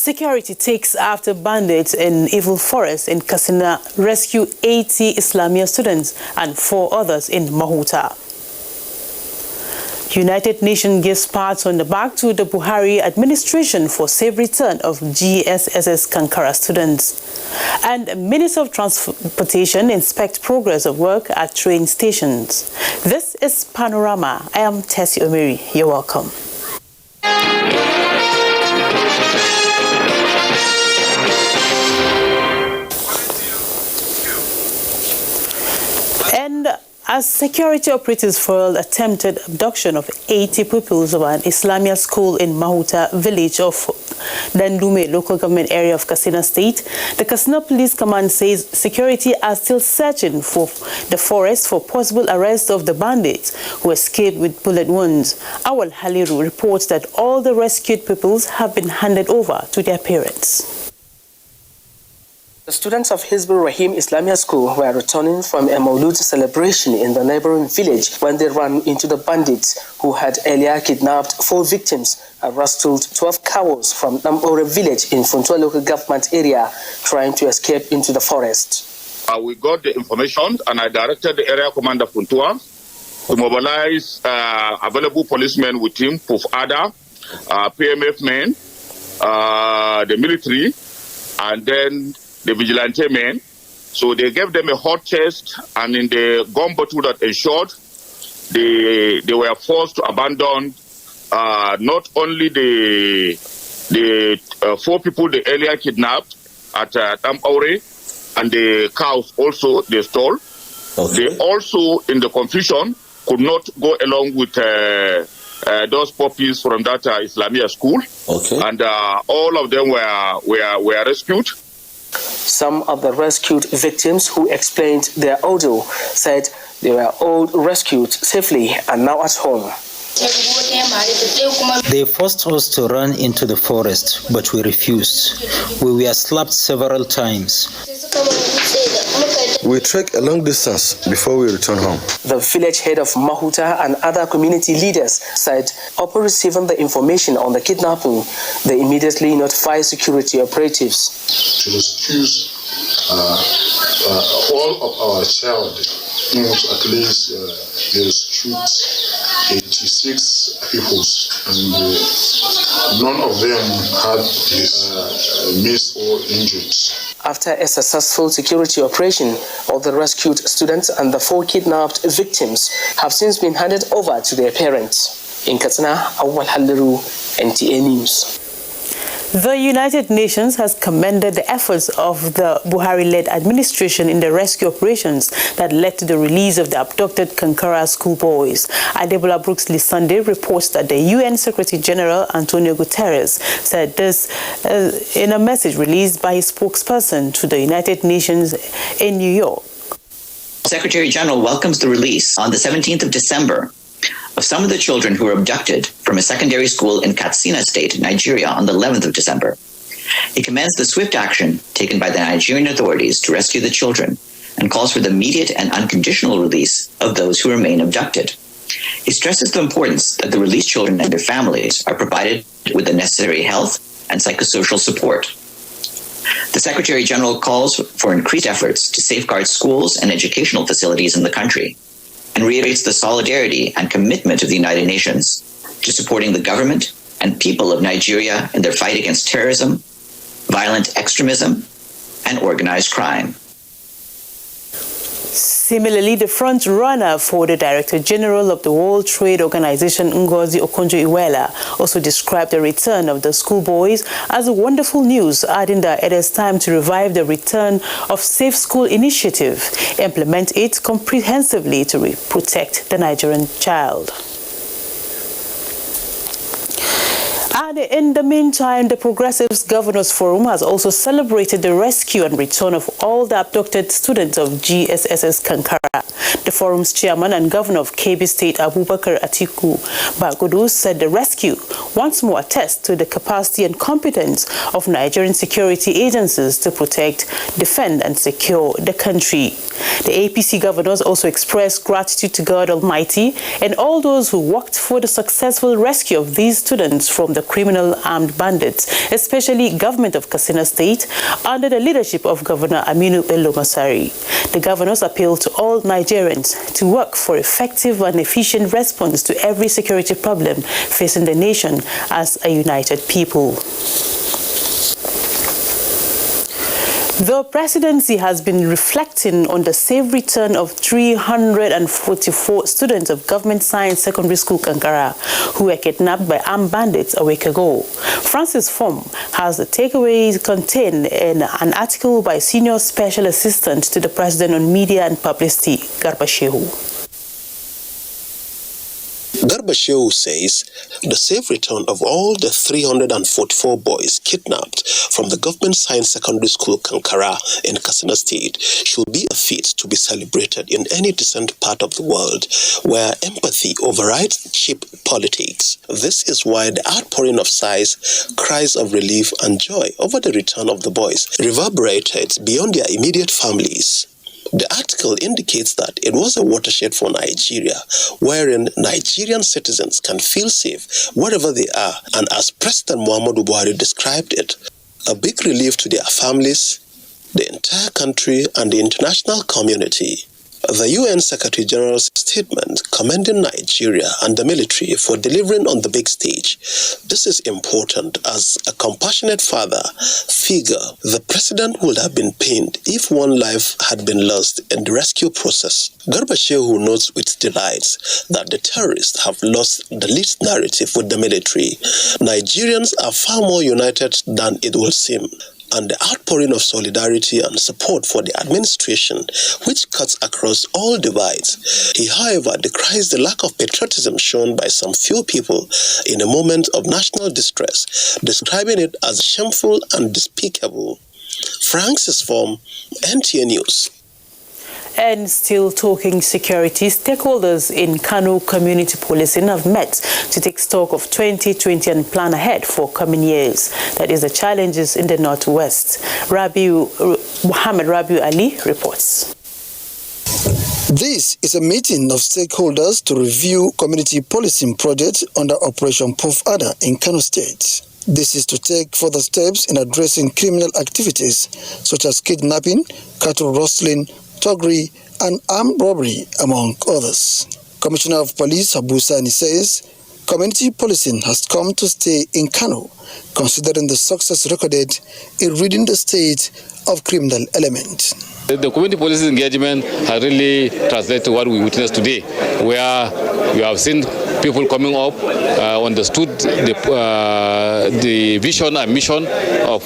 Security takes after bandits in Evil Forest in Katsina rescue 80 Islamic students and 4 others in Mahuta. United Nations gives pats on the back to the Buhari administration for safe return of GSSS Kankara students. And Minister of Transportation inspect progress of work at train stations. This is Panorama. I am Tessie Omeri. You're welcome. And as security operatives foiled attempted abduction of 80 pupils of an Islamic school in Mahuta village of Dandume local government area of Katsina State, the Katsina Police Command says security are still searching for the forest for possible arrest of the bandits who escaped with bullet wounds. Awal Haliru reports that all the rescued pupils have been handed over to their parents. The students of Hizbul Rahim Islamic School were returning from a Maulud celebration in the neighboring village when they ran into the bandits who had earlier kidnapped 4 victims and rustled 12 cows from Nambore village in Funtua local government area, trying to escape into the forest. We got the information and I directed the area commander Funtua to mobilize available policemen with him, PUF-ADA, PMF men, the military, and then the vigilante men. So they gave them a hot chest, and in the gun bottle that ensured they were forced to abandon not only the 4 people they earlier kidnapped at Tampaure, and the cows also they stole. Okay. They also, in the confusion, could not go along with those puppies from that Islamic school. Okay. And all of them were rescued. Some of the rescued victims who explained their ordeal said they were all rescued safely and now at home. They forced us to run into the forest, but we refused. We were slapped several times. We trek a long distance before we return home. The village head of Mahuta and other community leaders said upon receiving the information on the kidnapping, they immediately notified security operatives. To rescue all of our child, at least they rescued 86 people, and none of them had missed or injured. After a successful security operation, all the rescued students and the 4 kidnapped victims have since been handed over to their parents. In Katsina, Awal Haliru, NTA News. The United Nations has commended the efforts of the Buhari-led administration in the rescue operations that led to the release of the abducted Kankara schoolboys. Adebola Brooks-Lee Sunday reports that the UN Secretary General Antonio Guterres said this in a message released by his spokesperson to the United Nations in New York. Secretary General welcomes the release on the 17th of December of some of the children who were abducted from a secondary school in Katsina State, Nigeria, on the 11th of December. He commends the swift action taken by the Nigerian authorities to rescue the children and calls for the immediate and unconditional release of those who remain abducted. He stresses the importance that the released children and their families are provided with the necessary health and psychosocial support. The Secretary General calls for increased efforts to safeguard schools and educational facilities in the country, and reiterates the solidarity and commitment of the United Nations to supporting the government and people of Nigeria in their fight against terrorism, violent extremism, and organized crime. Similarly, the front-runner for the Director General of the World Trade Organization, Ngozi Okonjo-Iweala, also described the return of the schoolboys as wonderful news, adding that it is time to revive the Return of Safe School initiative, implement it comprehensively to protect the Nigerian child. And in the meantime, the Progressives Governors Forum has also celebrated the rescue and return of all the abducted students of GSSS Kankara. The forum's chairman and governor of Kebbi State, Abubakar Atiku Bagudu, said the rescue once more attests to the capacity and competence of Nigerian security agencies to protect, defend, and secure the country. The APC governors also expressed gratitude to God Almighty and all those who worked for the successful rescue of these students from the criminal armed bandits, especially government of Katsina State, under the leadership of Governor Aminu Bello Masari. The governors appealed to all Nigerians to work for effective and efficient response to every security problem facing the nation as a united people. The presidency has been reflecting on the safe return of 344 students of Government Science Secondary School Kankara who were kidnapped by armed bandits a week ago. Francis Form has the takeaways contained in an article by Senior Special Assistant to the President on Media and Publicity, Garba Shehu. Garba Shehu says the safe return of all the 344 boys kidnapped from the Government Science Secondary School Kankara in Katsina State should be a feat to be celebrated in any decent part of the world where empathy overrides cheap politics. This is why the outpouring of sighs, cries of relief and joy over the return of the boys reverberated beyond their immediate families. The article indicates that it was a watershed for Nigeria, wherein Nigerian citizens can feel safe wherever they are, and as President Muhammadu Buhari described it, a big relief to their families, the entire country, and the international community. The UN Secretary General's statement commending Nigeria and the military for delivering on the big stage. This is important as a compassionate father figure. The president would have been pained if one life had been lost in the rescue process. Garba Shehu notes with delight that the terrorists have lost the lead narrative with the military. Nigerians are far more united than it will seem, and the outpouring of solidarity and support for the administration, which cuts across all divides. He, however, decries the lack of patriotism shown by some few people in a moment of national distress, describing it as shameful and despicable. Francis Form, NTA News. And still talking security, stakeholders in Kano community policing have met to take stock of 2020 and plan ahead for coming years. That is the challenges in the Northwest. Muhammad Rabiu Ali reports. This is a meeting of stakeholders to review community policing projects under Operation Puff Adder in Kano State. This is to take further steps in addressing criminal activities such as kidnapping, cattle rustling, thuggery, and armed robbery, among others. Commissioner of Police Abuja says community policing has come to stay in Kano, considering the success recorded in ridding the state of criminal elements. The community policing engagement has really translated to what we witnessed today, where you have seen people coming up, understood the vision and mission of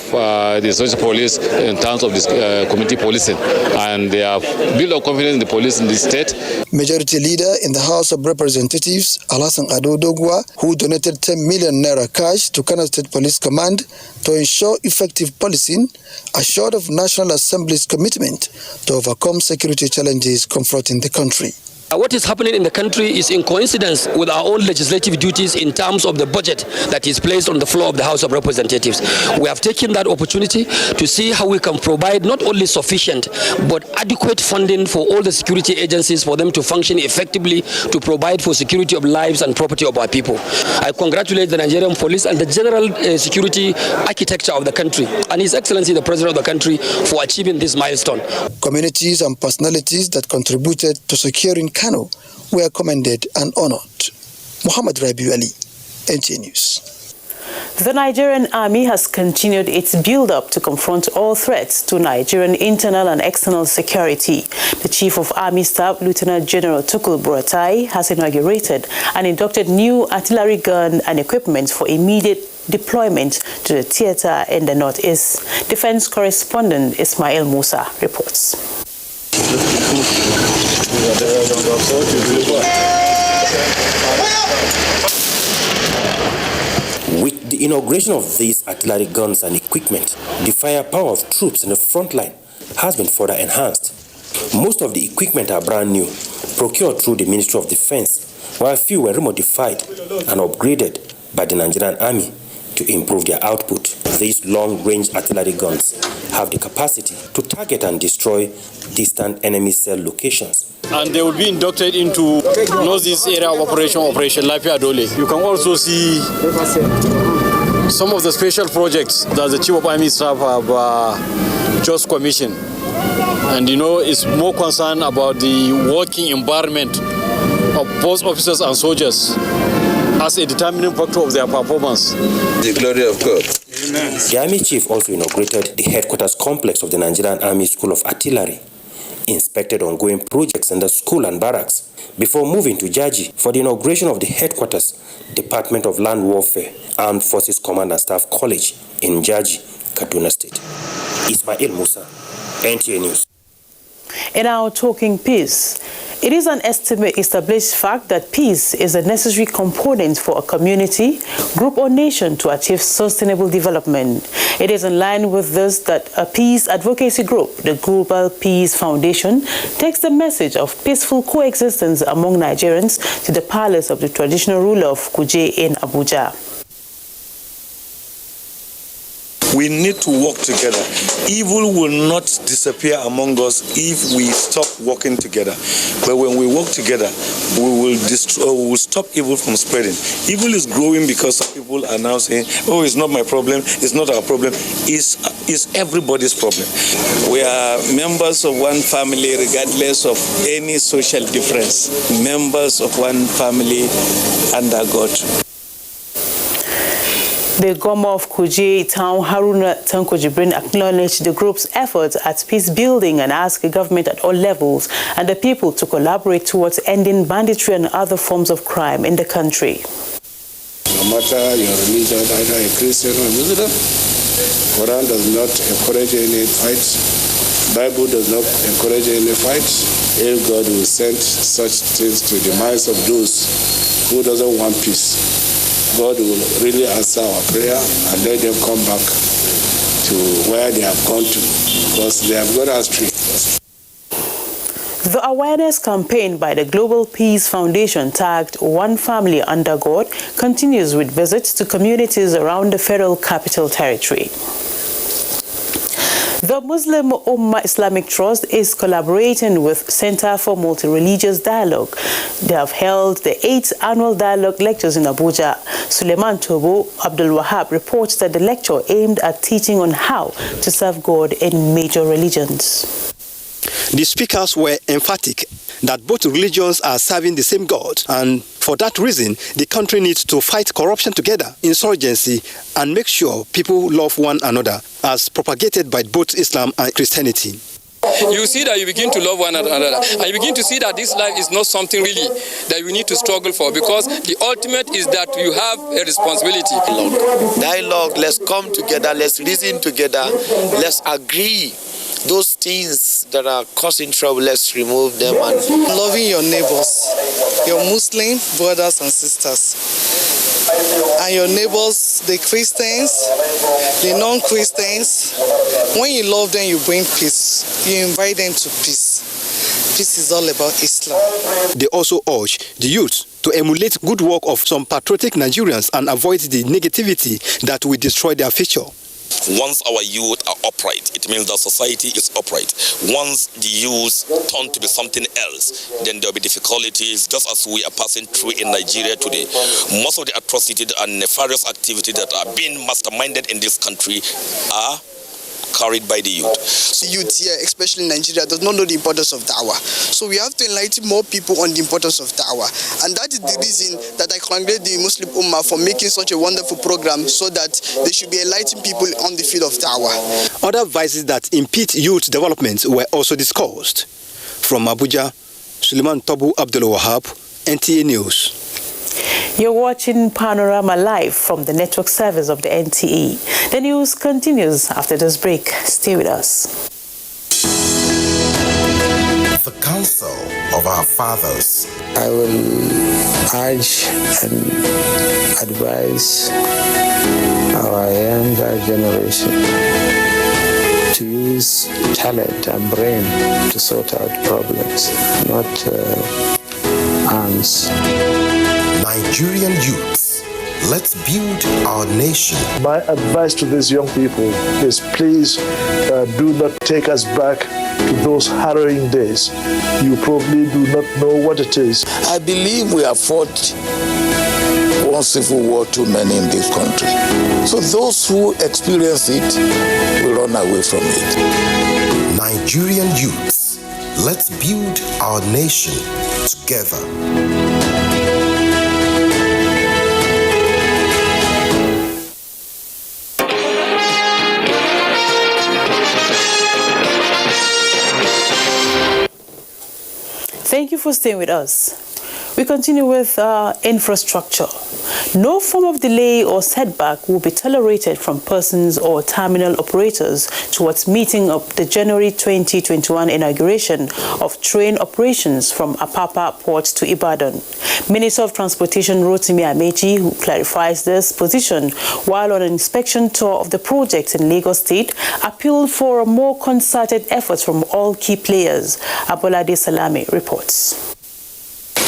the social police in terms of this community policing, and they have built up confidence in the police in this state. Majority leader in the House of Representatives, Alhassan Ado Dogwa, who donated 10 million naira cash to Kano State Police Command to ensure effective policing, assured of National Assembly's commitment to overcome security challenges confronting the country. What is happening in the country is in coincidence with our own legislative duties in terms of the budget that is placed on the floor of the House of Representatives. We have taken that opportunity to see how we can provide not only sufficient but adequate funding for all the security agencies for them to function effectively to provide for security of lives and property of our people. I congratulate the Nigerian police and the general security architecture of the country and His Excellency the President of the country for achieving this milestone. Communities and personalities that contributed to securing Kano were commended and honored. Muhammad Rabiu Ali, NTA News. The Nigerian Army has continued its build-up to confront all threats to Nigerian internal and external security. The Chief of Army Staff, Lieutenant General Tukul Buratai, has inaugurated and inducted new artillery gun and equipment for immediate deployment to the theater in the Northeast. Defense correspondent Ismail Musa reports. With the inauguration of these artillery guns and equipment, the firepower of troops in the front line has been further enhanced. Most of the equipment are brand new, procured through the Ministry of Defense, while a few were remodified and upgraded by the Nigerian Army to improve their output. These long-range artillery guns have the capacity to target and destroy distant enemy cell locations. And they will be inducted into Northeast area of Operation Lafia Dole. You can also see some of the special projects that the Chief of Army Staff have just commissioned. And it's more concerned about the working environment of both officers and soldiers as a determining factor of their performance. The glory of God. Amen. The Army Chief also inaugurated the headquarters complex of the Nigerian Army School of Artillery, inspected ongoing projects in the school and barracks, before moving to Jaji for the inauguration of the headquarters, Department of Land Warfare, Armed Forces Command and Staff College in Jaji, Kaduna State. Ismail Musa, NTA News. In our Talking Peace, it is an established fact that peace is a necessary component for a community, group or nation to achieve sustainable development. It is in line with this that a peace advocacy group, the Global Peace Foundation, takes the message of peaceful coexistence among Nigerians to the palace of the traditional ruler of Kuje in Abuja. We need to work together. Evil will not disappear among us if we stop working together. But when we work together, we will stop evil from spreading. Evil is growing because some people are now saying, oh, it's not my problem, it's not our problem, it's everybody's problem. We are members of one family regardless of any social difference. Members of one family under God. The Goma of Kuje town, Haruna Tanko Jibrin, acknowledged the group's efforts at peace building and asked the government at all levels and the people to collaborate towards ending banditry and other forms of crime in the country. No matter your religion, either a Christian or a Muslim, Quran does not encourage any fights. Bible does not encourage any fights. If God will send such things to the minds of those who doesn't want peace, God will really answer our prayer and let them come back to where they have gone to, because they have gone astray. The awareness campaign by the Global Peace Foundation tagged One Family Under God continues with visits to communities around the Federal Capital Territory. The Muslim Ummah Islamic Trust is collaborating with Center for Multi-Religious Dialogue. They have held the 8th annual dialogue lectures in Abuja. Suleiman Tobo Abdul Wahab reports that the lecture aimed at teaching on how to serve God in major religions. The speakers were emphatic that both religions are serving the same God, and for that reason, the country needs to fight corruption together, insurgency, and make sure people love one another, as propagated by both Islam and Christianity. You see that you begin to love one another, and you begin to see that this life is not something really that we need to struggle for, because the ultimate is that you have a responsibility. Dialogue, let's come together, let's reason together, let's agree. Those things that are causing trouble, let's remove them. And loving your neighbors, your Muslim brothers and sisters, and your neighbors, the Christians, the non-Christians. When you love them, you bring peace. You invite them to peace. Peace is all about Islam. They also urge the youth to emulate good work of some patriotic Nigerians and avoid the negativity that will destroy their future. Once our youth are upright, it means that society is upright. Once the youth turn to be something else, then there will be difficulties, just as we are passing through in Nigeria today. Most of the atrocities and nefarious activities that are being masterminded in this country are carried by the youth. The youth here, especially in Nigeria, does not know the importance of dawah. So we have to enlighten more people on the importance of dawah. And that is the reason that I congratulate the Muslim Ummah for making such a wonderful program, so that they should be enlightening people on the field of dawah. Other vices that impede youth development were also discussed. From Abuja, Suleiman Tobu Abdul Wahab, NTA News. You're watching Panorama live from the network service of the NTA. The news continues after this break. Stay with us. The counsel of our fathers. I will urge and advise our younger generation to use talent and brain to sort out problems, not arms. Nigerian youths, let's build our nation. My advice to these young people is please do not take us back to those harrowing days. You probably do not know what it is. I believe we have fought one civil war too many in this country. So those who experience it will run away from it. Nigerian youths, let's build our nation together. Thank you for staying with us. We continue with infrastructure. No form of delay or setback will be tolerated from persons or terminal operators towards meeting of the January 2021 inauguration of train operations from Apapa Port to Ibadan. Minister of Transportation Rotimi Amechi, who clarifies this position while on an inspection tour of the project in Lagos State, appealed for a more concerted efforts from all key players. Abolade Salami reports.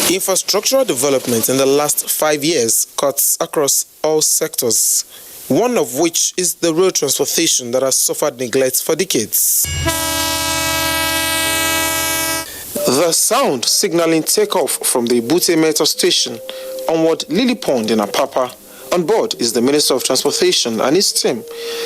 Infrastructural development in the last 5 years cuts across all sectors, one of which is the road transportation that has suffered neglect for decades. The sound signaling takeoff from the Ibute Metro station onward Lily Pond in Apapa. On board is the Minister of Transportation and his team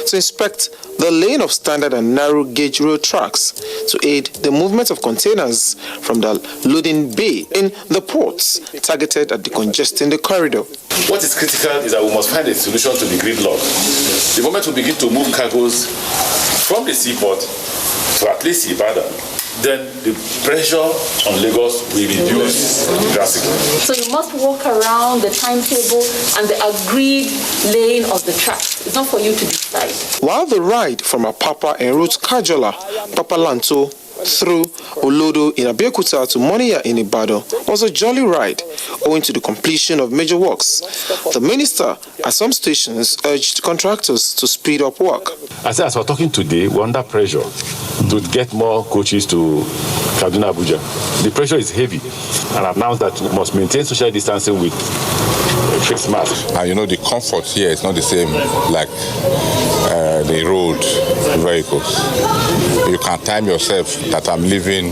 to inspect the laying of standard and narrow gauge road tracks to aid the movement of containers from the loading bay in the ports targeted at decongesting the corridor. What is critical is that we must find a solution to the gridlock. The moment we begin to move cargoes from the seaport to at least Ibadan, then the pressure on Lagos will reduce drastically. So you must walk around the timetable and the agreed lane of the tracks. It's not for you to decide. While the ride from Apapa en route Kajola, Papalanto, through Olodo in Abeokuta to Moniya in Ibadan was a jolly ride owing to the completion of major works. The minister at some stations urged contractors to speed up work. As we're talking today, we're under pressure to get more coaches to Kaduna Abuja. The pressure is heavy, and I've announced that we must maintain social distancing with face masks. And you know, the comfort here is not the same like the road vehicles. You can time yourself that I'm leaving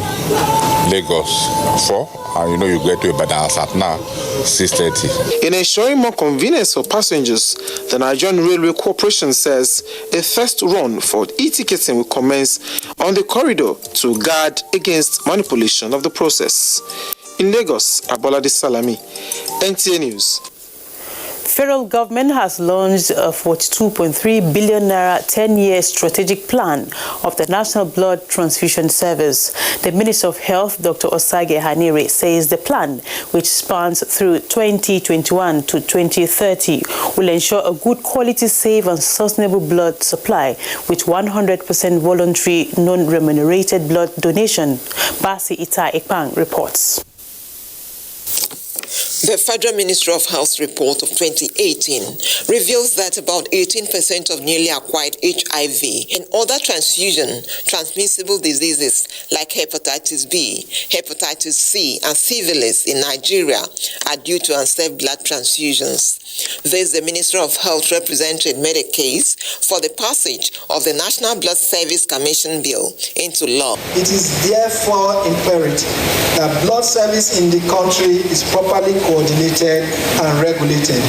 Lagos 4, and you know you get to Ibadan as at now 6:30. In ensuring more convenience for passengers, the Nigerian Railway Corporation says a first run for e-ticketing will commence on the corridor to guard against manipulation of the process. In Lagos, Abolade Salami, NTA News. Federal government has launched a 42.3 billion naira 10-year strategic plan of the National Blood Transfusion Service. The Minister of Health, Dr. Osage Hanire, says the plan, which spans through 2021 to 2030, will ensure a good quality, safe and sustainable blood supply with 100% voluntary, non-remunerated blood donation. Basi Ita Ekpang reports. The Federal Ministry of Health report of 2018 reveals that about 18% of newly acquired HIV and other transmissible diseases like hepatitis B, hepatitis C, and syphilis in Nigeria are due to unsafe blood transfusions. This, the Minister of Health representative made a case for the passage of the National Blood Service Commission Bill into law. It is therefore imperative that blood service in the country is properly coordinated and regulated.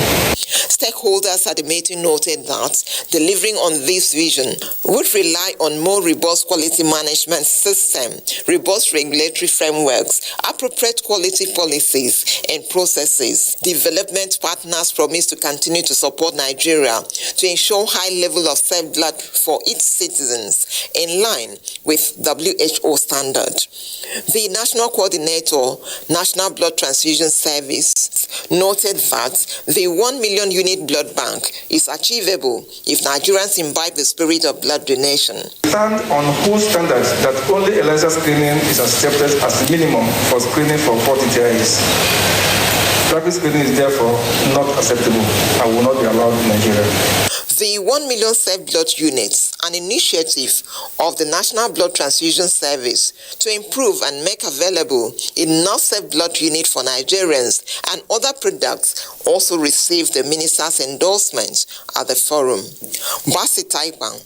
Stakeholders at the meeting noted that delivering on this vision would rely on more robust quality management system, robust regulatory frameworks, appropriate quality policies and processes. Development partners promise to continue to support Nigeria to ensure high level of safe blood for its citizens in line with WHO standard. The National Coordinator, National Blood Transfusion Service, noted that the 1 million unit blood bank is achievable if Nigerians imbibe the spirit of blood donation. Stand on whose standards that only ELISA screening is accepted as the minimum for screening for 40 TIs. Rapid screening is therefore not acceptable and will not be allowed in Nigeria. The 1 million safe blood units, an initiative of the National Blood Transfusion Service to improve and make available enough safe blood units for Nigerians and other products, also received the minister's endorsement at the forum. Basi Taipang,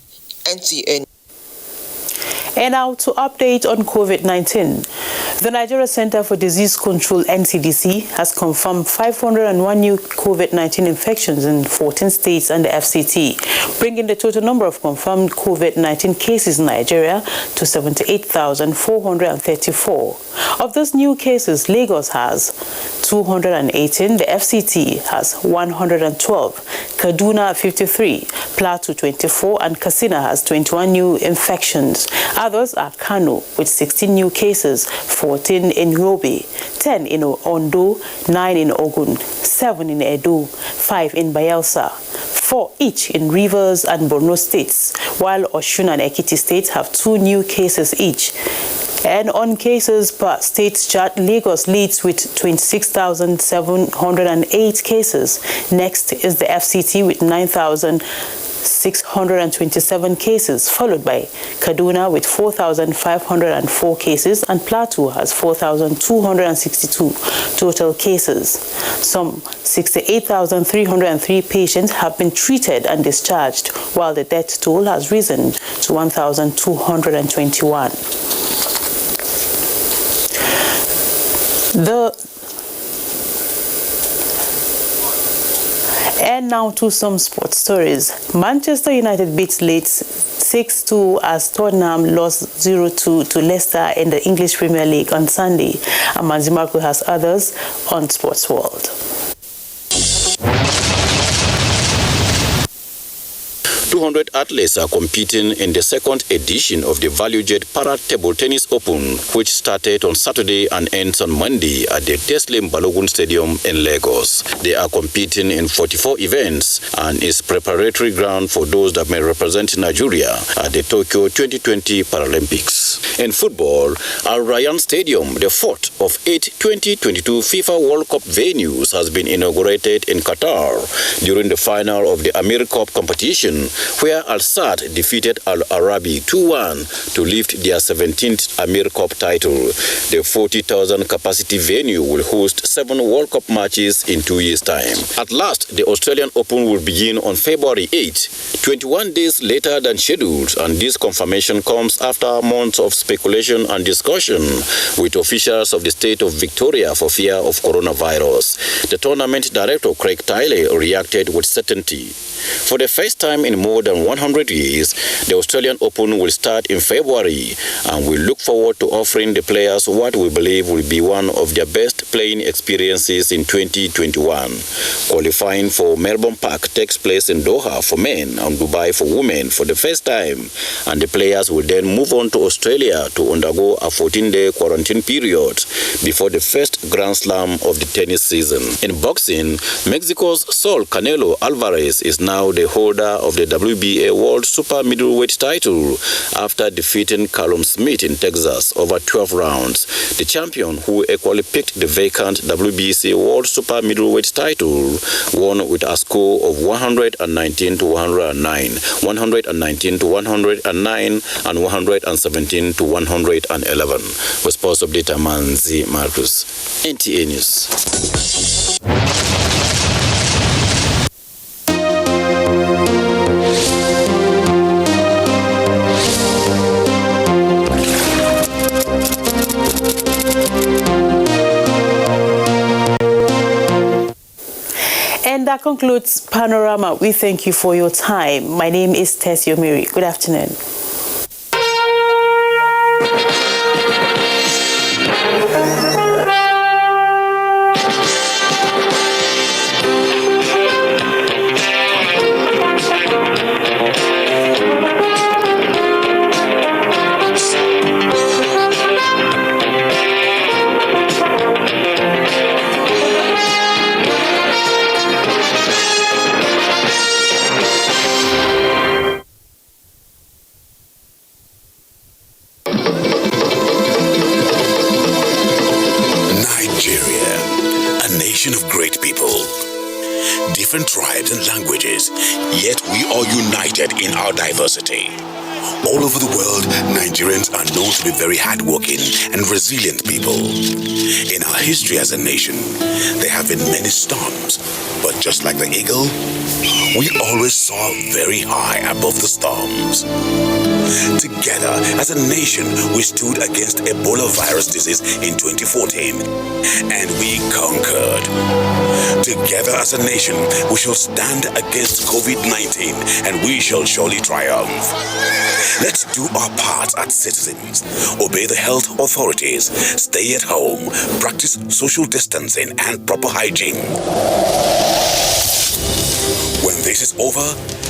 NTA. And now to update on COVID-19. The Nigeria Center for Disease Control, NCDC, has confirmed 501 new COVID-19 infections in 14 states and the FCT, bringing the total number of confirmed COVID-19 cases in Nigeria to 78,434. Of those new cases, Lagos has 218, the FCT has 112, Kaduna 53, Plateau 24, and Katsina has 21 new infections. Others are Kano with 16 new cases, 14 in Yobe, 10 in Ondo, 9 in Ogun, 7 in Edo, 5 in Bayelsa, 4 each in Rivers and Borno states, while Osun and Ekiti states have 2 new cases each. And on cases per state chart, Lagos leads with 26,708 cases. Next is the FCT with 9,627 cases, followed by Kaduna with 4,504 cases, and Plateau has 4,262 total cases. Some 68,303 patients have been treated and discharged, while the death toll has risen to 1,221. And now to some sports stories. Manchester United beats Leeds 6-2 as Tottenham lost 0-2 to Leicester in the English Premier League on Sunday. And Manzimarco has others on Sports World. 200 athletes are competing in the second edition of the ValueJet Para Table Tennis Open, which started on Saturday and ends on Monday at the Teslim Balogun Stadium in Lagos. They are competing in 44 events and is preparatory ground for those that may represent Nigeria at the Tokyo 2020 Paralympics. In football, Al Rayyan Stadium, the fourth of 8 2022 FIFA World Cup venues, has been inaugurated in Qatar during the final of the Amir Cup competition, where Al Sadd defeated Al Arabi 2-1 to lift their 17th Amir Cup title. The 40,000 capacity venue will host 7 World Cup matches in 2 years' time. At last, the Australian Open will begin on February 8, 21 days later than scheduled, and this confirmation comes after months of speculation and discussion with officials of the state of Victoria for fear of coronavirus. The tournament director, Craig Tiley, reacted with certainty. For the first time in more than 100 years, the Australian Open will start in February, and we look forward to offering the players what we believe will be one of their best playing experiences in 2021. Qualifying for Melbourne Park takes place in Doha for men and Dubai for women for the first time, and the players will then move on to Australia to undergo a 14-day quarantine period before the first Grand Slam of the tennis season. In boxing, Mexico's Saul Canelo Alvarez is now the holder of the WBA World Super Middleweight title after defeating Callum Smith in Texas over 12 rounds. The champion, who equally picked the vacant WBC World Super Middleweight title, won with a score of 119-109, 119-109, and 117-111. With sports update, Manzi Marcus, NTA News. And that concludes Panorama. We thank you for your time. My name is Tessie Omiri. Good afternoon. Of great people, different tribes and languages, yet we are united in our diversity. All over the world, Nigerians are known to be very hardworking and resilient people. In our history as a nation, there have been many storms, but just like the eagle, we always soar very high above the storms. Together, as a nation, we stood against Ebola virus disease in 2014, and we conquered. Together as a nation, we shall stand against COVID-19, and we shall surely triumph. Let's do our part as citizens, obey the health authorities, stay at home, practice social distancing and proper hygiene. When this is over,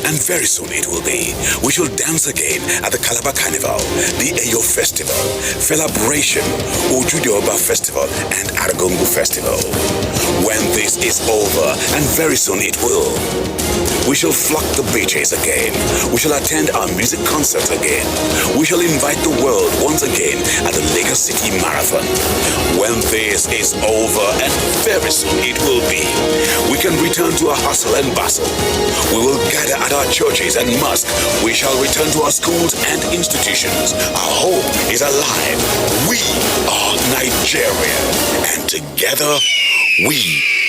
and very soon it will be, we shall dance again at the Calabar Carnival, the Eyo Festival, Celebration, Ojudioba Festival, and Aragongo Festival. When this is over, and very soon it will, we shall flock the beaches again. We shall attend our music concerts again. We shall invite the world once again at the Lagos City Marathon. When this is over, and very soon it will be, we can return to our hustle and bustle. We will gather at our churches and mosques. We shall return to our schools and institutions. Our hope is alive. We are Nigeria, and together we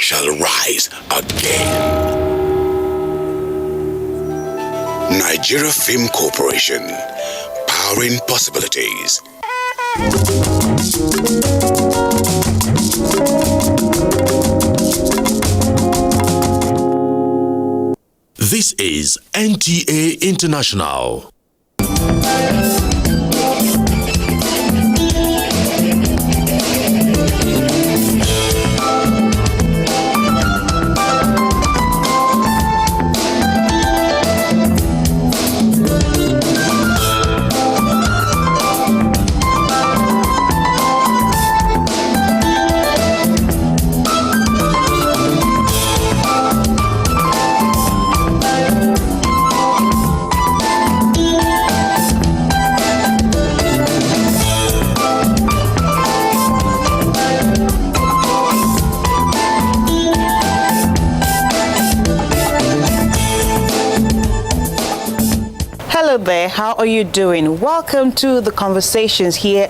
shall rise again. Nigeria Film Corporation, powering possibilities. This is NTA International. Hello there, how are you doing? Welcome to the conversations here